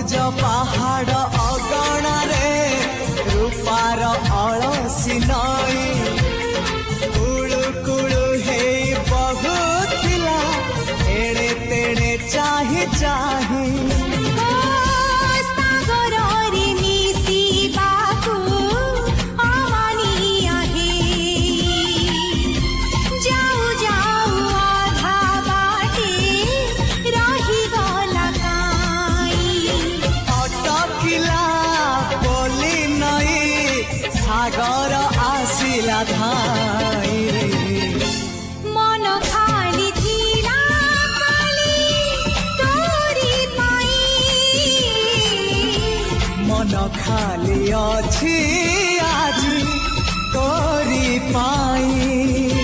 ସବୁଜ ପାହାଡ଼ ଅଗଣାରେ ରୂପାର ଅଳସୀ ନଈ କୁଳୁ କୁଳୁ ହେଇ ବହୁଥିଲା ଏଣେ ତେଣେ ଚାହିଁ ଚାହିଁ सागर आसिला धाई मन खाली थिला खाली तोरी पाई मन खाली अछि आजी तोरी पाई।